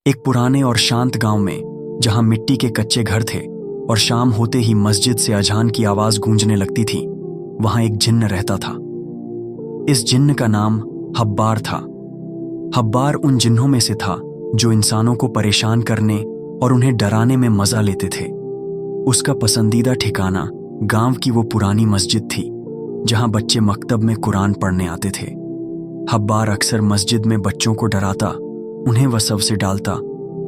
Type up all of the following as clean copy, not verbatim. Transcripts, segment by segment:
एक पुराने और शांत गांव में, जहां मिट्टी के कच्चे घर थे और शाम होते ही मस्जिद से अजान की आवाज गूंजने लगती थी, वहां एक जिन्न रहता था। इस जिन्न का नाम हब्बार था। हब्बार उन जिन्नों में से था जो इंसानों को परेशान करने और उन्हें डराने में मजा लेते थे। उसका पसंदीदा ठिकाना गांव की वो पुरानी मस्जिद थी जहां बच्चे मकतब में कुरान पढ़ने आते थे। हब्बार अक्सर मस्जिद में बच्चों को डराता, उन्हें वसव से डालता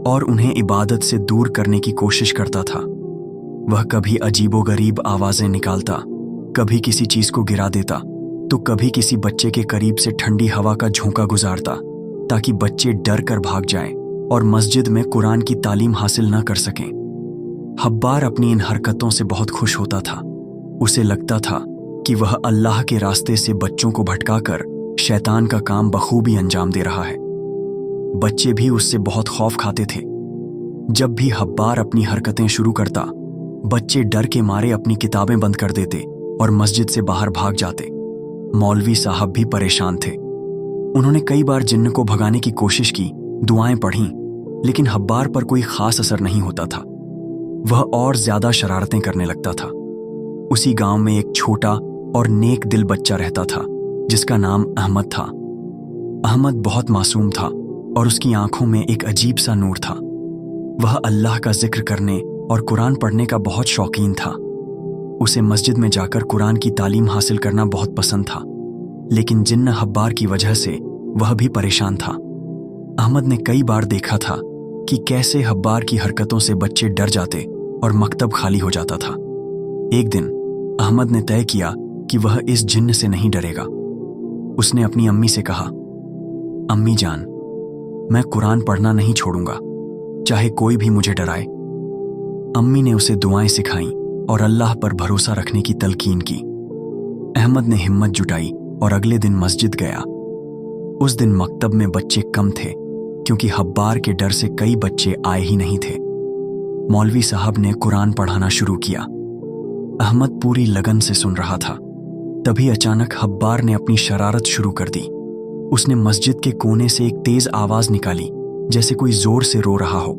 और उन्हें इबादत से दूर करने की कोशिश करता था। वह कभी अजीबोगरीब आवाजें निकालता, कभी किसी चीज को गिरा देता, तो कभी किसी बच्चे के करीब से ठंडी हवा का झोंका गुजारता ताकि बच्चे डर कर भाग जाएं और मस्जिद में कुरान की तालीम हासिल न कर सकें। हब्बार अपनी इन हरकतों से बहुत खुश होता था। उसे लगता था कि वह अल्लाह के रास्ते से बच्चों को भटकाकर शैतान का काम बखूबी अंजाम दे रहा है। बच्चे भी उससे बहुत खौफ खाते थे। जब भी हब्बार अपनी हरकतें शुरू करता, बच्चे डर के मारे अपनी किताबें बंद कर देते और मस्जिद से बाहर भाग जाते। मौलवी साहब भी परेशान थे। उन्होंने कई बार जिन्न को भगाने की कोशिश की, दुआएं पढ़ीं, लेकिन हब्बार पर कोई खास असर नहीं होता था। वह और ज्यादा शरारतें करने लगता था। उसी गांव में एक छोटा और नेक दिल बच्चा रहता था जिसका नाम अहमद था। अहमद बहुत मासूम था और उसकी आंखों में एक अजीब सा नूर था। वह अल्लाह का जिक्र करने और कुरान पढ़ने का बहुत शौकीन था। उसे मस्जिद में जाकर कुरान की तालीम हासिल करना बहुत पसंद था, लेकिन जिन्न हब्बार की वजह से वह भी परेशान था। अहमद ने कई बार देखा था कि कैसे हब्बार की हरकतों से बच्चे डर जाते और मकतब खाली हो जाता था। एक दिन अहमद ने तय किया कि वह इस जिन्न से नहीं डरेगा। उसने अपनी अम्मी से कहा, अम्मी जान, मैं कुरान पढ़ना नहीं छोड़ूंगा, चाहे कोई भी मुझे डराए। अम्मी ने उसे दुआएं सिखाईं और अल्लाह पर भरोसा रखने की तलकीन की। अहमद ने हिम्मत जुटाई और अगले दिन मस्जिद गया। उस दिन मकतब में बच्चे कम थे क्योंकि हब्बार के डर से कई बच्चे आए ही नहीं थे। मौलवी साहब ने कुरान पढ़ाना शुरू किया। अहमद पूरी लगन से सुन रहा था। तभी अचानक हब्बार ने अपनी शरारत शुरू कर दी। उसने मस्जिद के कोने से एक तेज आवाज निकाली, जैसे कोई जोर से रो रहा हो।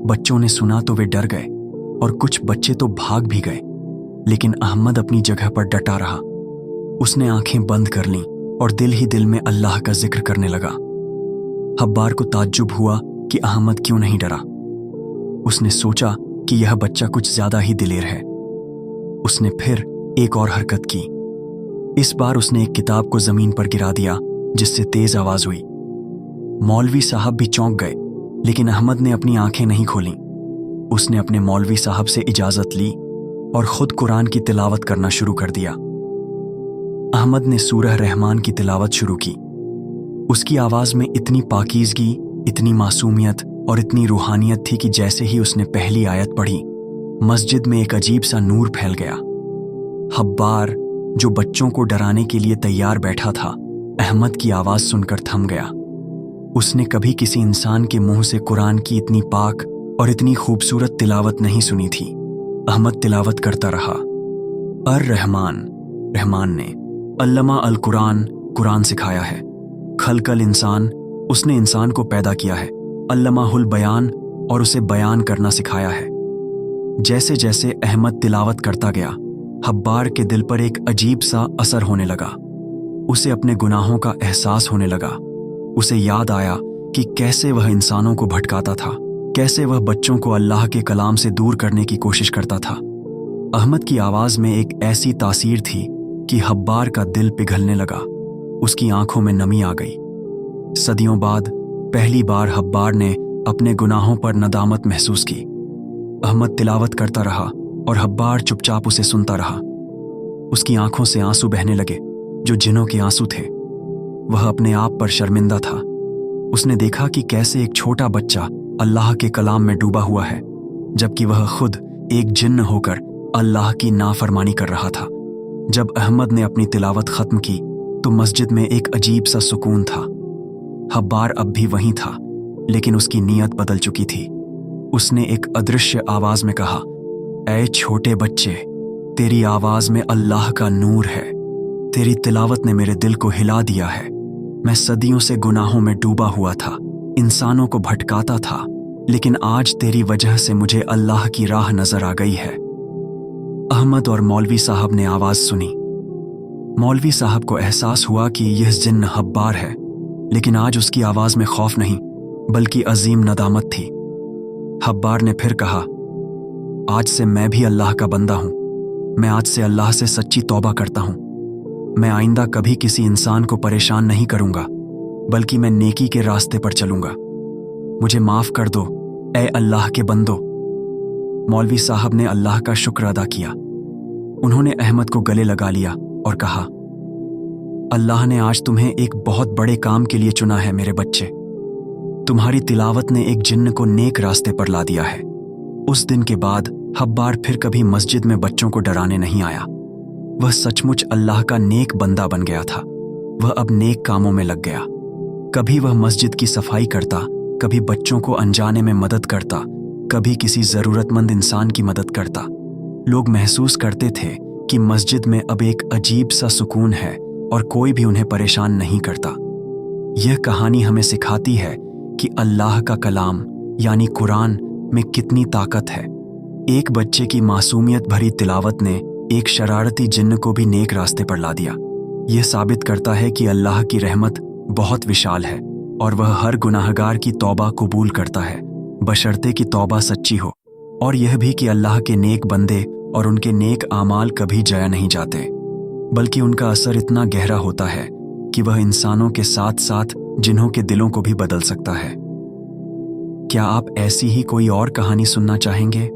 बच्चों ने सुना तो वे डर गए और कुछ बच्चे तो भाग भी गए, लेकिन अहमद अपनी जगह पर डटा रहा। उसने आंखें बंद कर लीं और दिल ही दिल में अल्लाह का जिक्र करने लगा। हब्बार को ताज्जुब हुआ कि अहमद क्यों नहीं डरा। उसने सोचा कि यह बच्चा कुछ ज्यादा ही दिलेर है। उसने फिर एक और हरकत की। इस बार उसने एक किताब को जमीन पर गिरा दिया, जिससे तेज आवाज हुई। मौलवी साहब भी चौंक गए, लेकिन अहमद ने अपनी आंखें नहीं खोलीं। उसने अपने मौलवी साहब से इजाजत ली और खुद कुरान की तिलावत करना शुरू कर दिया। अहमद ने सूरह रहमान की तिलावत शुरू की। उसकी आवाज में इतनी पाकीज़गी, इतनी मासूमियत और इतनी रूहानियत थी कि जैसे ही उसने पहली आयत पढ़ी, मस्जिद में एक अजीब सा नूर फैल गया। हब्बार, जो बच्चों को डराने के लिए तैयार बैठा था, अहमद की आवाज सुनकर थम गया। उसने कभी किसी इंसान के मुंह से कुरान की इतनी पाक और इतनी खूबसूरत तिलावत नहीं सुनी थी। अहमद तिलावत करता रहा। अर रहमान, रहमान ने अल्लमा अल कुरान, कुरान सिखाया है। खलकल इंसान, उसने इंसान को पैदा किया है। अल्लमाहुल बयान, और उसे बयान करना सिखाया है। जैसे जैसे अहमद तिलावत करता गया, हब्बार के दिल पर एक अजीब सा असर होने लगा। उसे अपने गुनाहों का एहसास होने लगा। उसे याद आया कि कैसे वह इंसानों को भटकाता था, कैसे वह बच्चों को अल्लाह के कलाम से दूर करने की कोशिश करता था। अहमद की आवाज में एक ऐसी तासीर थी कि हब्बार का दिल पिघलने लगा। उसकी आंखों में नमी आ गई। सदियों बाद पहली बार हब्बार ने अपने गुनाहों पर नदामत महसूस की। अहमद तिलावत करता रहा और हब्बार चुपचाप उसे सुनता रहा। उसकी आंखों से आंसू बहने लगे, जो जिन्नों के आंसू थे। वह अपने आप पर शर्मिंदा था। उसने देखा कि कैसे एक छोटा बच्चा अल्लाह के कलाम में डूबा हुआ है, जबकि वह खुद एक जिन्न होकर अल्लाह की नाफरमानी कर रहा था। जब अहमद ने अपनी तिलावत खत्म की तो मस्जिद में एक अजीब सा सुकून था। हब्बार अब भी वहीं था, लेकिन उसकी नीयत बदल चुकी थी। उसने एक अदृश्य आवाज में कहा, ऐ छोटे बच्चे, तेरी आवाज में अल्लाह का नूर है। तेरी तिलावत ने मेरे दिल को हिला दिया है। मैं सदियों से गुनाहों में डूबा हुआ था, इंसानों को भटकाता था, लेकिन आज तेरी वजह से मुझे अल्लाह की राह नजर आ गई है। अहमद और मौलवी साहब ने आवाज सुनी। मौलवी साहब को एहसास हुआ कि यह जिन्न हब्बार है, लेकिन आज उसकी आवाज में खौफ नहीं बल्कि अजीम नदामत थी। हब्बार ने फिर कहा, आज से मैं भी अल्लाह का बंदा हूं। मैं आज से अल्लाह से सच्ची तौबा करता हूं। मैं आइंदा कभी किसी इंसान को परेशान नहीं करूंगा, बल्कि मैं नेकी के रास्ते पर चलूंगा। मुझे माफ कर दो ए अल्लाह के बंदो। मौलवी साहब ने अल्लाह का शुक्र अदा किया। उन्होंने अहमद को गले लगा लिया और कहा, अल्लाह ने आज तुम्हें एक बहुत बड़े काम के लिए चुना है मेरे बच्चे। तुम्हारी तिलावत ने एक जिन्न को नेक रास्ते पर ला दिया है। उस दिन के बाद हब्बार फिर कभी मस्जिद में बच्चों को डराने नहीं आया। वह सचमुच अल्लाह का नेक बंदा बन गया था। वह अब नेक कामों में लग गया। कभी वह मस्जिद की सफाई करता, कभी बच्चों को अनजाने में मदद करता, कभी किसी जरूरतमंद इंसान की मदद करता। लोग महसूस करते थे कि मस्जिद में अब एक अजीब सा सुकून है और कोई भी उन्हें परेशान नहीं करता। यह कहानी हमें सिखाती है कि अल्लाह का कलाम यानी कुरान में कितनी ताकत है। एक बच्चे की मासूमियत भरी तिलावत ने एक शरारती जिन्न को भी नेक रास्ते पर ला दिया। यह साबित करता है कि अल्लाह की रहमत बहुत विशाल है और वह हर गुनाहगार की तौबा कबूल करता है, बशर्ते कि तौबा सच्ची हो। और यह भी कि अल्लाह के नेक बंदे और उनके नेक आमाल कभी जया नहीं जाते, बल्कि उनका असर इतना गहरा होता है कि वह इंसानों के साथ साथ जिन्हों के दिलों को भी बदल सकता है। क्या आप ऐसी ही कोई और कहानी सुनना चाहेंगे?